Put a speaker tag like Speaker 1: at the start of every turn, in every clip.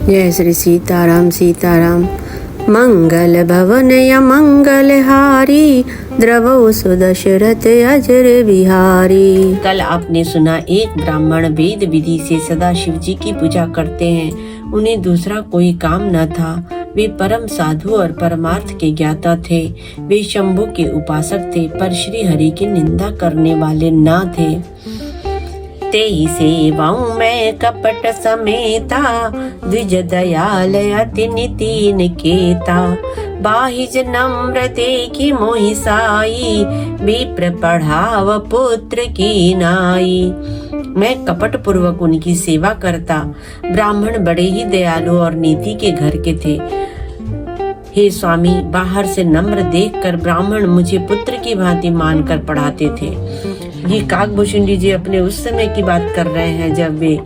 Speaker 1: जय श्री सीताराम सीताराम। मंगल भवन या मंगल हारी, द्रवो सुदशरथ अजर बिहारी। कल आपने सुना एक ब्राह्मण वेद विधि से सदा शिव जी की पूजा करते हैं। उन्हें दूसरा कोई काम न था। वे परम साधु और परमार्थ के ज्ञाता थे। वे शंभु के उपासक थे, पर श्री हरि की निंदा करने वाले न थे। तेहि सेवाऊं मैं कपट समेता, द्विज दयाल अति नीति निकेता। बाहिज नम्र देखि मोहि साई, विप्र पढ़ाव पुत्र की नाई। मैं कपट पूर्वक उनकी सेवा करता। ब्राह्मण बड़े ही दयालु और नीति के घर के थे। हे स्वामी, बाहर से नम्र देखकर ब्राह्मण मुझे पुत्र की भांति मानकर पढ़ाते थे। ये काकभूषण जी अपने उस समय की बात कर रहे हैं जब वे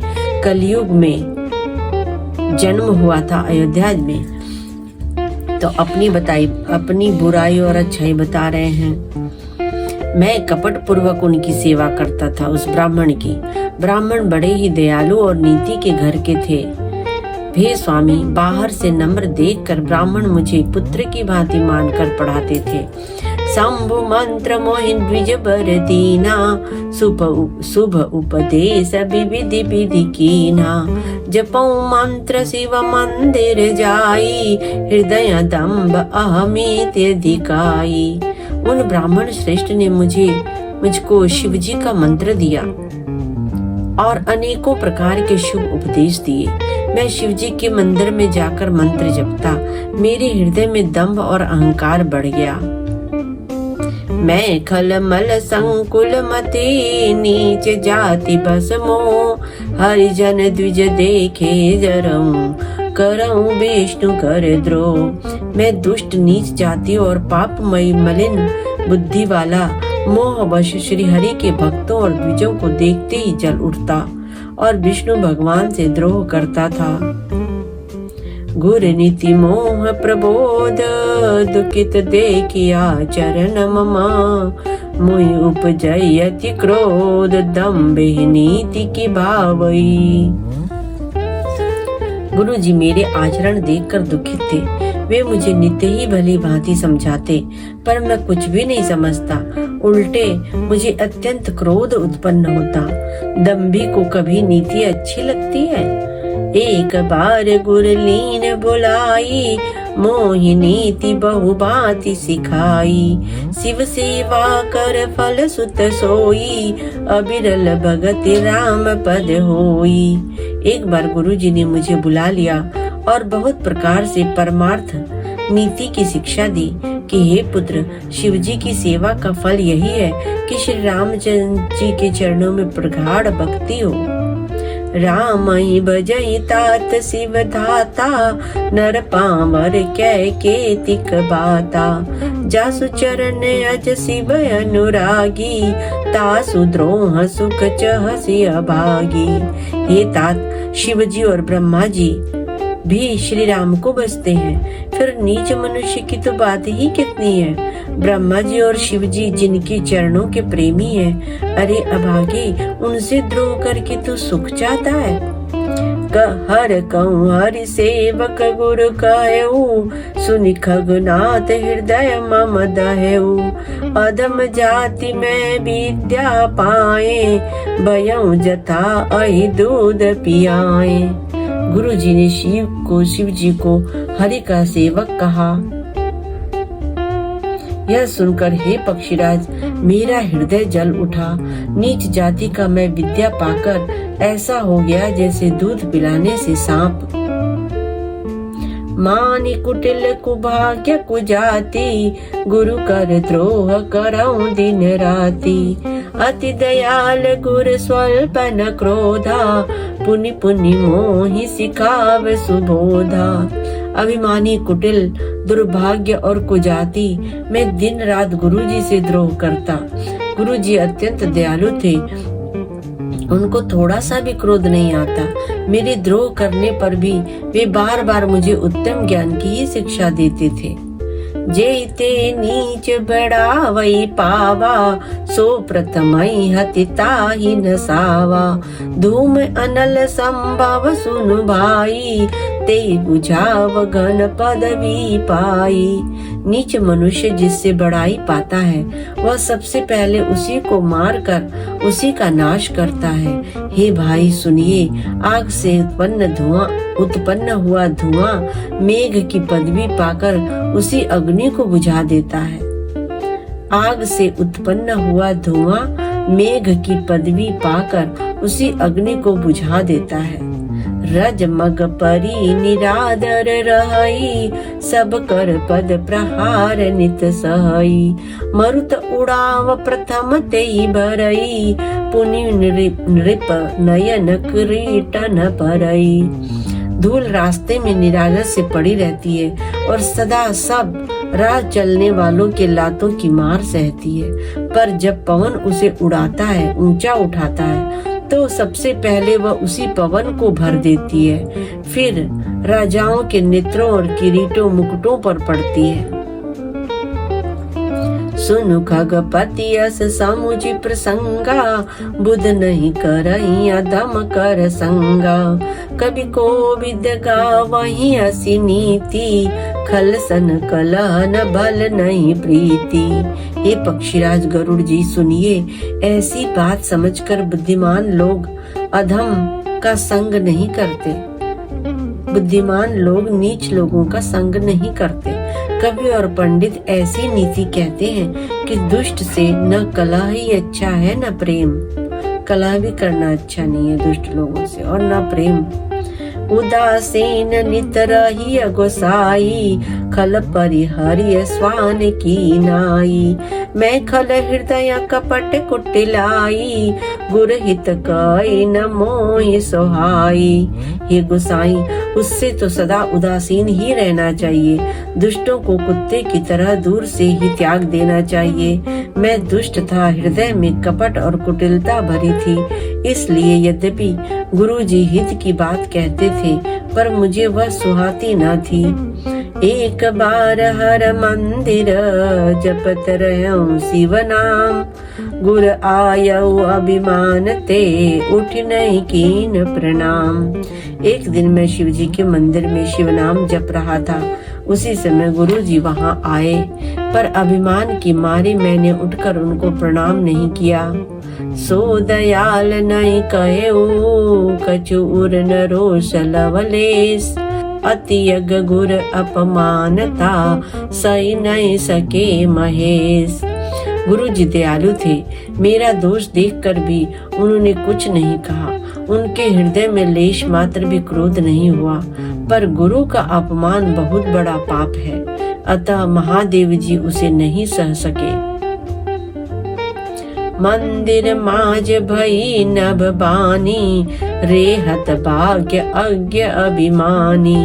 Speaker 1: कलयुग में जन्म हुआ था अयोध्या में। तो अपनी बुराई और अच्छाई बता रहे हैं। मैं कपट पूर्वक उनकी सेवा करता था उस ब्राह्मण की। ब्राह्मण बड़े ही दयालु और नीति के घर के थे। हे स्वामी, बाहर से नम्र देखकर ब्राह्मण मुझे पुत्र की भांति मानकर पढ़ाते थे। शंभु मंत्र मोहिन द्विज बर दीना, शुभ उपदेश विविधि विधि कीना। जपौ मंत्र शिव मंदिर जाई, हृदय दम्भ अहमित दिखाई। उन ब्राह्मण श्रेष्ठ ने मुझको शिव जी का मंत्र दिया और अनेकों प्रकार के शुभ उपदेश दिए। मैं शिव जी के मंदिर में जाकर मंत्र जपता। मेरे हृदय में दंभ और अहंकार बढ़ गया। मैं खलमल संकुल मति, नीच जाति बस मोह। हरिजन द्विज देखे जरऊं, करऊं विष्णु कर द्रोह। मैं दुष्ट नीच जाति और पापमयी मलिन बुद्धि वाला मोहवश श्री हरि के भक्तों और द्विजों को देखते ही जल उठता और विष्णु भगवान से द्रोह करता था। गुर नीति मोह प्रबोध, दुखित देखिया चरण ममा। मुई उपजयति क्रोध, दम्भे नीति की भावई। गुरु जी मेरे आचरण देखकर दुखित थे। वे मुझे नित्य ही भली भांति समझाते, पर मैं कुछ भी नहीं समझता। उल्टे मुझे अत्यंत क्रोध उत्पन्न होता। दम्भी को कभी नीति अच्छी लगती है? एक बार गुर लीन बुलाई, मोहि नीति बहु भांति सिखाई। शिव सेवा कर फल सुत सोई, अबिरल भगति राम पद होई। एक बार गुरु जी ने मुझे बुला लिया और बहुत प्रकार से परमार्थ नीति की शिक्षा दी कि हे पुत्र, शिव जी की सेवा का फल यही है कि श्री रामचंद्र जी के चरणों में प्रगाढ़ भक्ति हो। रामई भजई तात शिव धाता, नर पामर कै केतिक बाता। जासु चरण अज शिव अनुरागी, तासु द्रोह सुख चहसि अभागी। हे तात, शिव जी और ब्रह्मा जी भी श्री राम को बसते हैं, फिर नीच मनुष्य की तो बात ही कितनी है। ब्रह्मा जी और शिव जी जिनके चरणों के प्रेमी हैं, अरे अभागे, उनसे द्रोह करके तू सुख चाहता है। हर कहूँ हरि सेवक गुरु कहऊ, सुनि खगनाथ हृदय मम दहेऊ। अधम जाति में विद्या पाए, भयऊ जथा अहि दूध पियाए। गुरु जी ने शिव जी को हरि का सेवक कहा। यह सुनकर हे पक्षीराज, मेरा हृदय जल उठा। नीच जाति का मैं विद्या पाकर ऐसा हो गया जैसे दूध पिलाने से सांप। मानि कुटिल कुभाग्य कुजाति, गुरु कर द्रोह करऊं दिन राति। अति दयाल गुर स्वल्प न क्रोधा, पुनि पुनि मोहि सिखाव सुबोधा। अभिमानी, कुटिल, दुर्भाग्य और कुजाति मैं दिन रात गुरु जी से द्रोह करता। गुरु जी अत्यंत दयालु थे, उनको थोड़ा सा भी क्रोध नहीं आता। मेरे द्रोह करने पर भी वे बार बार मुझे उत्तम ज्ञान की ही शिक्षा देते थे। जेते नीच बढ़ावई पावा, सो प्रथमई हति ताहि न सावा। धूम अनल संभव सुनु भाई, ते बुझाव घन पदवी पाई। नीच मनुष्य जिससे बड़ाई पाता है वह सबसे पहले उसी को मार कर उसी का नाश करता है। हे भाई सुनिए, आग से उत्पन्न हुआ धुआं मेघ की पदवी पाकर उसी अग्नि को बुझा देता है। आग से उत्पन्न हुआ धुआं मेघ की पदवी पाकर उसी अग्नि को बुझा देता है। रजमग परी निरादर रही, सब कर पद प्रहार नित सहई। मरुत उड़ाव प्रथम तेई भरई, पुनि नृप नयन क्रीटन परई। धूल रास्ते में निरादर से पड़ी रहती है और सदा सब राह चलने वालों के लातों की मार सहती है, पर जब पवन उसे उड़ाता है, ऊंचा उठाता है, तो सबसे पहले वह उसी पवन को भर देती है, फिर राजाओं के नेत्रों और किरीटों मुकुटों पर पड़ती है। सुनु खगपति अस समुझि प्रसंगा, बुध नहीं करई अधम कर संगा। कवि को विद गावहि असी नीति, खल सन कलह न भल नहीं प्रीति। हे पक्षीराज गरुड़ जी सुनिए, ऐसी बात समझकर बुद्धिमान लोग अधम का संग नहीं करते। बुद्धिमान लोग नीच लोगों का संग नहीं करते। कवि और पंडित ऐसी नीति कहते हैं कि दुष्ट से न कलह ही अच्छा है न प्रेम। कलह भी करना अच्छा नहीं है दुष्ट लोगों से, और न प्रेम। उदासीन नित रही गोसाई, खल परिहरिय स्वान की नाई। मैं खल हृदय कपट कुटिलाई, गुर हित कई न मोहि सोहाई। हे गोसाई, उससे तो सदा उदासीन ही रहना चाहिए। दुष्टों को कुत्ते की तरह दूर से ही त्याग देना चाहिए। मैं दुष्ट था, हृदय में कपट और कुटिलता भरी थी, इसलिए यद्यपि गुरुजी हित की बात कहते थे, पर मुझे वह सुहाती न थी। एक बार हर मंदिर जपत रहूं शिव नाम, गुर आयऊ अभिमान ते उठ नहीं कीन प्रणाम। एक दिन मैं शिव जी के मंदिर में शिव नाम जप रहा था। उसी समय गुरु जी वहां आए, पर अभिमान की मारी मैंने उठकर उनको प्रणाम नहीं किया। सो दयाल नहीं कहे कछु उर न रोष लवलेस, अति यज्ञ गुर अपमानता सही नहीं सके महेश। गुरु जी दयालु थे, मेरा दोष देखकर भी उन्होंने कुछ नहीं कहा। उनके हृदय में लेश मात्र भी क्रोध नहीं हुआ, पर गुरु का अपमान बहुत बड़ा पाप है, अतः महादेव जी उसे नहीं सह सके। मंदिर माज भई नभ बानी, रेहत भाग्य अज्ञ अभिमानी।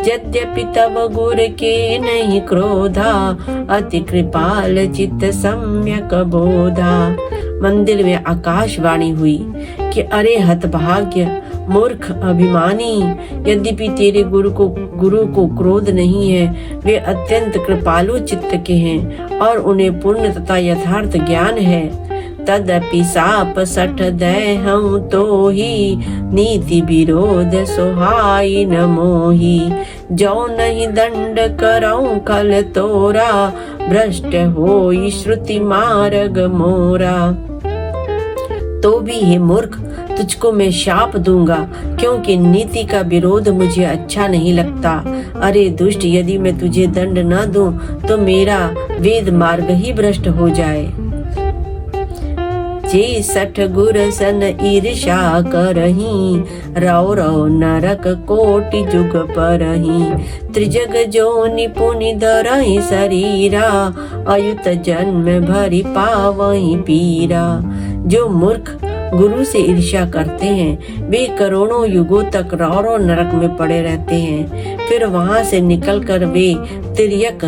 Speaker 1: यद्यपि तब गुर के नहीं क्रोधा, अति कृपाल चित्त सम्यक बोधा। मंदिर में आकाशवाणी हुई कि अरे हतभाग्य मूर्ख अभिमानी, यद्यपि तेरे गुरु को क्रोध नहीं है, वे अत्यंत कृपालु चित्त के हैं और उन्हें पूर्ण तथा यथार्थ ज्ञान है। तदपि साप सठ दय हूँ तो ही, नीति विरोध सोहाई न मोही। जो नहीं दंड करऊं कल तोरा, भ्रष्ट होई श्रुति मार्ग मोरा। तो भी हे मूर्ख, तुझको मैं शाप दूंगा, क्योंकि नीति का विरोध मुझे अच्छा नहीं लगता। अरे दुष्ट, यदि मैं तुझे दंड न दूं तो मेरा वेद मार्ग ही भ्रष्ट हो जाए। जे सठ गुर सन ईर्षा करही, रौ रौ नरक कोटि जुग परही। त्रिजग जोनि पुनि धरहि शरीरा, अयुत जन्म भरी पावहि पीरा। जो मूर्ख गुरु से ईर्ष्या करते हैं, वे करोड़ों युगों तक रौ नरक में पड़े रहते हैं। फिर वहां से निकलकर वे तिर्यक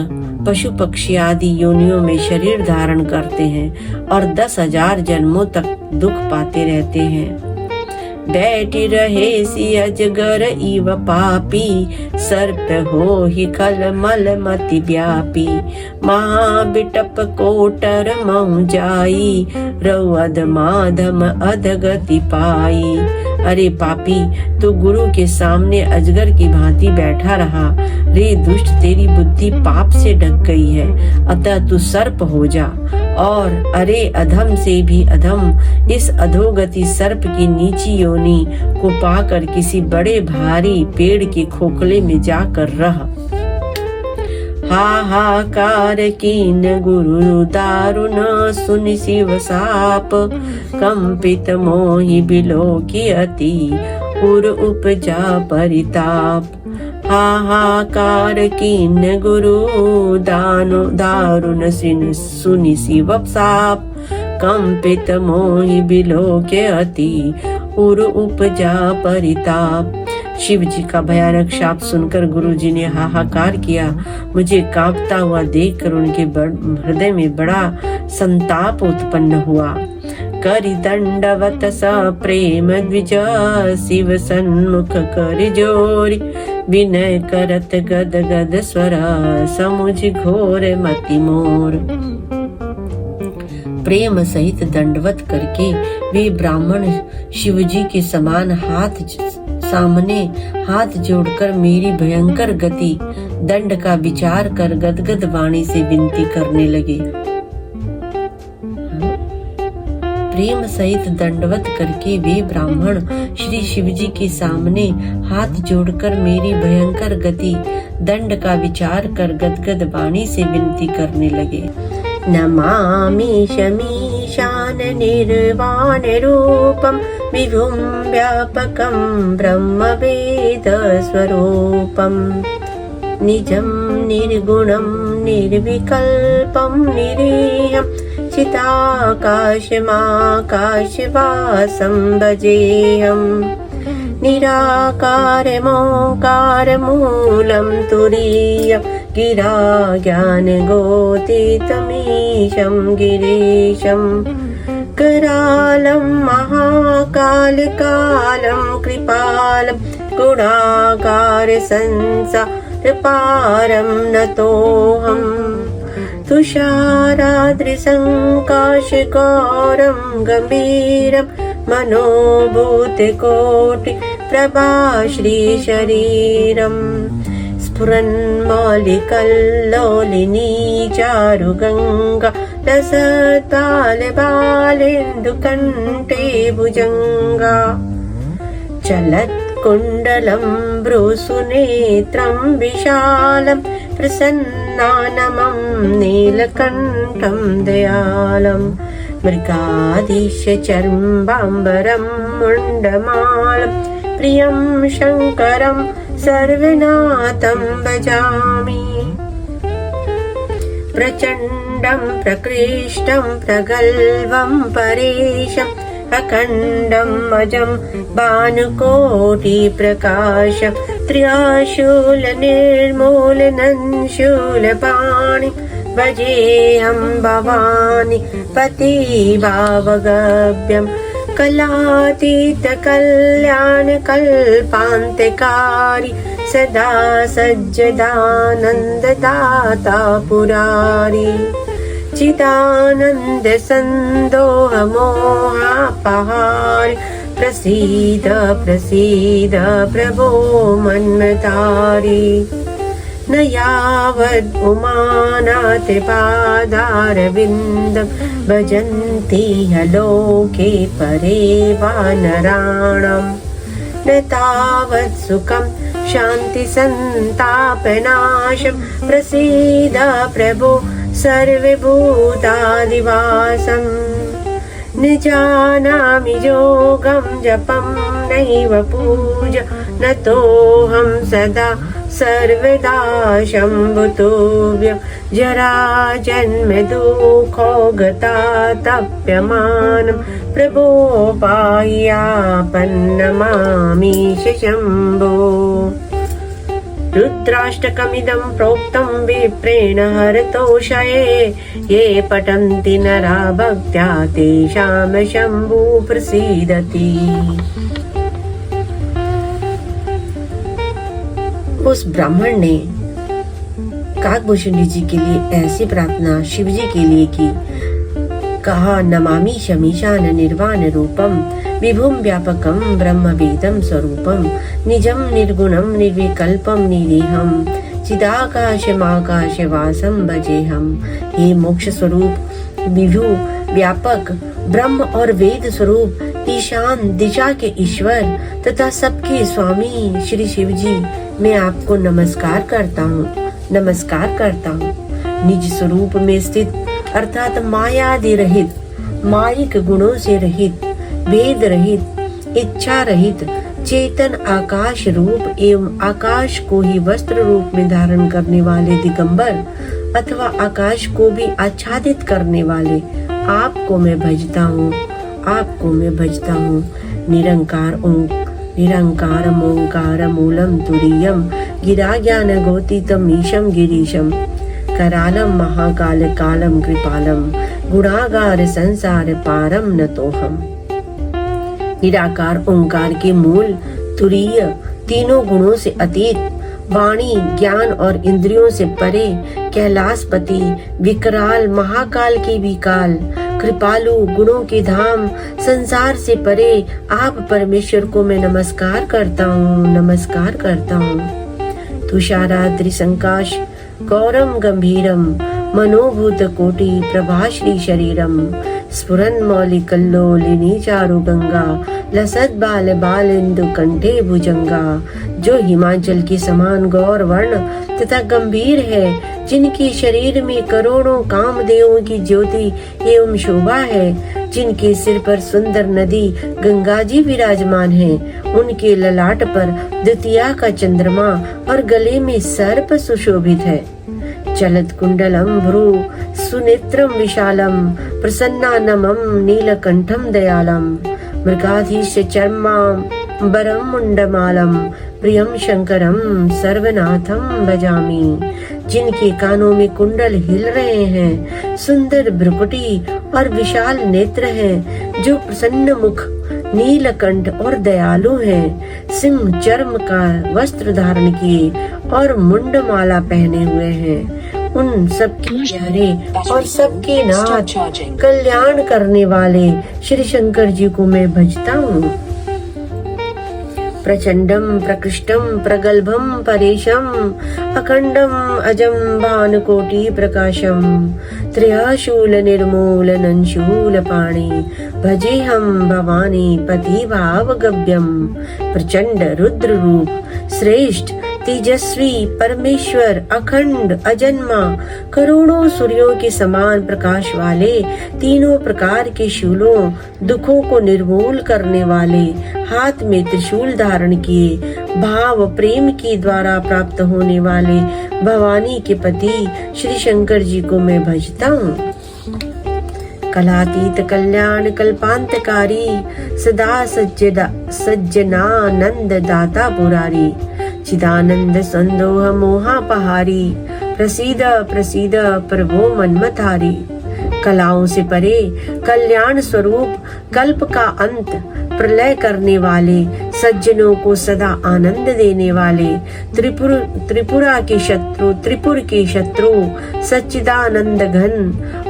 Speaker 1: पशु पक्षी आदि योनियों में शरीर धारण करते हैं और 10,000 जन्मों तक दुख पाते रहते हैं। बैठी रहे सी अजगर इव पापी, सर्प हो ही खल मल मति व्यापी। महाबिटप कोटर महु जाई, रउअद माधम अधगति पाई। अरे पापी, तू गुरु के सामने अजगर की भांति बैठा रहा। रे दुष्ट, तेरी बुद्धि पाप से ढक गई है, अतः तू सर्प हो जा। और अरे अधम से भी अधम, इस अधोगति सर्प की नीची योनि को पाकर किसी बड़े भारी पेड़ के खोखले में जाकर रह। हाहाकार कीन गुरु दारुण, सुनि शिव साप, कंपित मोहि बिलो की अति, उर उपजा परिताप। हाहाकार कीन गुरु दारुण, सुनि शिव साप, कंपित मोहि बिलो के अति, उर उपजा परिताप। शिव जी का भयानक शाप सुनकर गुरु जी ने हाहाकार किया। मुझे कांपता हुआ देखकर उनके हृदय में बड़ा संताप उत्पन्न हुआ। करि दंडवत स प्रेम द्विज, शिव सन्मुख कर जोरी, विनय करत गद गद स्वर, समुझ घोर मति मोर। प्रेम सहित दंडवत करके वे ब्राह्मण शिवजी के समान सामने हाथ जोड़कर मेरी भयंकर गति दंड का विचार कर गदगद वाणी से विनती करने लगे। प्रेम सहित दंडवत करके वे ब्राह्मण श्री शिवजी के सामने हाथ जोड़कर मेरी भयंकर गति दंड का विचार कर गदगद वाणी से विनती करने लगे। नमामि शमीशान निर्वाण रूपम, विभुं व्यापकं ब्रह्मवेद स्वरूपं, निजं निर्गुणं निर्विकल्पं निरीहं, चिदाकाशमाकाशवासं भजेऽहं। निराकारमोकारमूलं तुरीयं, गिरा ज्ञानगोतीतमीशं गिरीशं। करालं महाकालकालं कृपालं, गुणाकार संसारपारं नतोऽहं। तुषाराद्रिसङ्काशगौरं गम्भीरं, मनोभूतिकोटि प्रभाश्रीशरीरम्। स्फुरन्मौलिकल्लोलिनी चारुगङ्गा, लसत्बालबालेन्दुकण्ठे भुजङ्गा। चलत्कुण्डलं भ्रूसुनेत्रं विशालं, प्रसन्नानमं नीलकण्ठं दयालं। मृगाधीशचर्म्बाम्बरं मुण्डमालं, प्रियं शङ्करं सर्वनाथं भजामि। प्रचण्डं प्रकृष्टं प्रगल्भं परेशम्, अखण्डं अजं भानुकोटिप्रकाशं। त्र्यशूलनिर्मूलनं शूलपाणिं, भजेऽहं भवानि पतिभावगव्यम्। कलातीतकल्याणकल्पान्तिकारी, सदा सज्जदानन्ददाता पुरारी। चिदानन्दसन्दोहमोहापहारि, प्रसीद प्रसीद प्रभो मन्मतारी। न यावद् उमानाथपादारविन्दं, भजन्ति लोके परे वानराणाम्। न तावत् सुखं शान्तिसन्तापनाशं, प्रसीद प्रभो सर्वभूतादिवासम्। न जानामि योगं जपं नैव पूजा, नतोऽहं सदा सर्वदा शम्भुतुभ्यं। जराजन्म दुःखो गता तप्यमानं, प्रभो पाह्यापन्नमामीश शम्भो। रुद्राष्टकमिदं प्रोक्तं विप्रेण हरतोषये, ये पठन्ति नरा भक्त्या तेषां शम्भुः प्रसीदति। उस ब्राह्मण ने काकभूषणी जी के लिए ऐसी प्रार्थना शिव जी के लिए की। कहा, नमामि शमीशान निर्वाण रूपम विभुम व्यापकम ब्रह्म वेदम स्वरूपम निजम निर्गुणम निर्विकल्पम निरीहम चिदाकाशमाकाश वासम भजेहम। हे मोक्ष स्वरूप विभु व्यापक ब्रह्म और वेद स्वरूप ईशान दिशा के ईश्वर तथा सबके स्वामी श्री शिव जी, मैं आपको नमस्कार करता हूँ। निज स्वरूप में स्थित अर्थात मायादि रहित, मायिक गुणों से रहित, भेद रहित, इच्छा रहित, चेतन आकाश रूप एवं आकाश को ही वस्त्र रूप में धारण करने वाले दिगंबर अथवा आकाश को भी आच्छादित करने वाले आपको मैं भजता हूँ। निरंकार ओंकार मूलम तुरीयम गिरा ज्ञान गोतीतम ईशम गिरीशम करालम महाकाल कालम कृपालम गुणागार संसार पारम नतोहम। निराकार ओंकार के मूल, तुरीय, तीनों गुणों से अतीत, वाणी ज्ञान और इंद्रियों से परे, कैलाशपति, विकराल महाकाल के विकाल, कृपालु, गुणों के धाम, संसार से परे आप परमेश्वर को मैं नमस्कार करता हूँ। तुषाराद्रि संकाश गौरम गंभीरम मनोभूत कोटि प्रभाश्री शरीरम स्फुरन मौलि कल्लोलिनी चारु गंगा लसत बाल बालेन्दु कंठे भुजंगा। जो हिमाचल के समान गौर वर्ण तथा गंभीर है, जिनके शरीर में करोड़ों कामदेवों की ज्योति एवं शोभा है, जिनके सिर पर सुंदर नदी गंगा जी विराजमान है, उनके ललाट पर द्वितीया का चंद्रमा और गले में सर्प सुशोभित है। चलत कुंडलम भ्रू सुनेत्रम विशालम प्रसन्नानमम नीलकंठम दयालम मृगाधीश चर्मां बरम मुंडमालम प्रियम शंकरम सर्वनाथम भजामि। जिनके कानों में कुंडल हिल रहे हैं, सुंदर भ्रुकुटी और विशाल नेत्र हैं, जो प्रसन्न मुख, नीलकंठ और दयालु हैं, सिंह चर्म का वस्त्र धारण किए और मुंडमाला पहने हुए हैं, उन सबके प्यारे और सबके नाथ कल्याण करने वाले श्री शंकर जी को मैं भजता हूँ। प्रचंडम प्रकृष्टम प्रगल्भम परेशम अखंडम अजम भानुकोटि प्रकाशम त्रियाशूल निर्मूलनं शूलपाणि भजेहम भवानी पति भाव गव्यम। प्रचंड रुद्र रूप, श्रेष्ठ तेजस्वी परमेश्वर, अखंड अजन्मा, करोड़ों सूर्यों के समान प्रकाश वाले, तीनों प्रकार के शूलों, दुखों को निर्मूल करने वाले, हाथ में त्रिशूल धारण किए, भाव प्रेम के द्वारा प्राप्त होने वाले भवानी के पति श्री शंकर जी को मैं भजता हूँ। कलातीत कल्याण कल्पांतकारी सदा सज्जनानंद दाता पुरारी चिदानंद संदोह मोहापहारी प्रसीद प्रसीद प्रभो मनमथारी। कलाओं से परे कल्याण स्वरूप, कल्प का अंत, प्रलय करने वाले, सज्जनों को सदा आनंद देने वाले, त्रिपुर के शत्रु सच्चिदानंद घन,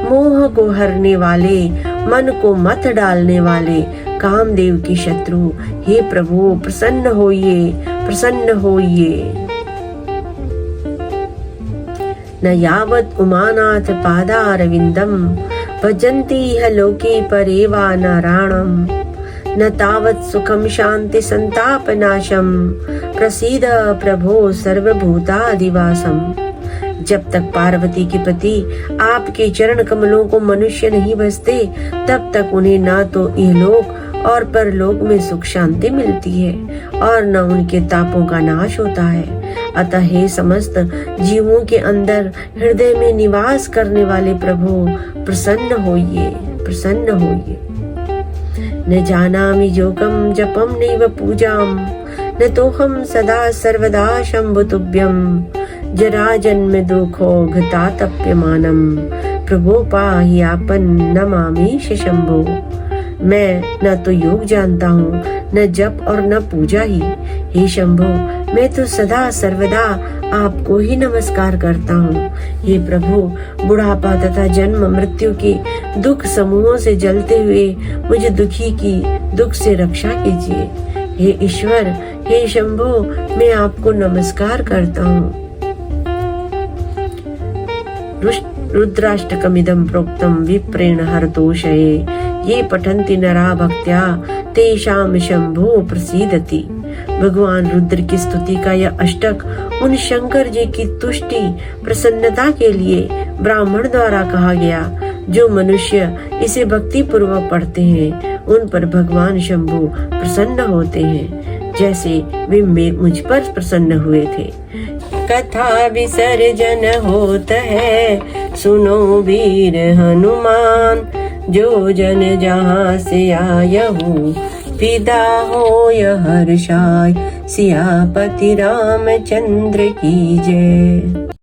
Speaker 1: मोह को हरने वाले, मन को मत डालने वाले, कामदेव के शत्रु, हे प्रभु प्रसन्न होइए। न यावत उमानाथ पादारविंदम भजन्ति ह लोके परेवा नारायणम न तावत सुखम शांति संताप नाशम प्रसीद प्रभो सर्वभूतादिवासम। जब तक पार्वती के पति आपके चरण कमलों को मनुष्य नहीं भजते, तब तक उन्हें ना तो इहलोक और परलोक में सुख शांति मिलती है और न उनके तापों का नाश होता है। अतः हे समस्त जीवों के अंदर हृदय में निवास करने वाले प्रभु प्रसन्न होइए। न जानामि योगम जपम नैव पूजाम न तोहम सदा सर्वदा शंभु तुभ्यम जरा जन्म दुखो घतातप्यमानम प्रभो पाहि आपन नमामि शंभो। मैं न तो योग जानता हूँ, न जप और न पूजा ही। हे शंभो, मैं तो सदा सर्वदा आपको ही नमस्कार करता हूँ। हे प्रभु, बुढ़ापा तथा जन्म मृत्यु के दुख समूहों से जलते हुए मुझे दुखी की दुख से रक्षा कीजिए। हे ईश्वर, हे शंभो, मैं आपको नमस्कार करता हूँ। रुद्राष्टकमिदं प्रोक्तं विप्रेण हरतोषये, ये पठन्ति नरा भक्त्या तेषां शंभो प्रसीदति। भगवान रुद्र की स्तुति का यह अष्टक उन शंकर जी की तुष्टि प्रसन्नता के लिए ब्राह्मण द्वारा कहा गया। जो मनुष्य इसे भक्ति पूर्वक पढ़ते हैं उन पर भगवान शंभु प्रसन्न होते हैं, जैसे वे मुझ पर प्रसन्न हुए थे। कथा विसर्जन होत है, सुनो वीर हनुमान, जो जन जहाँ से आयहु फिदा हो यह हर्षाय। सियापति रामचंद्र की जय।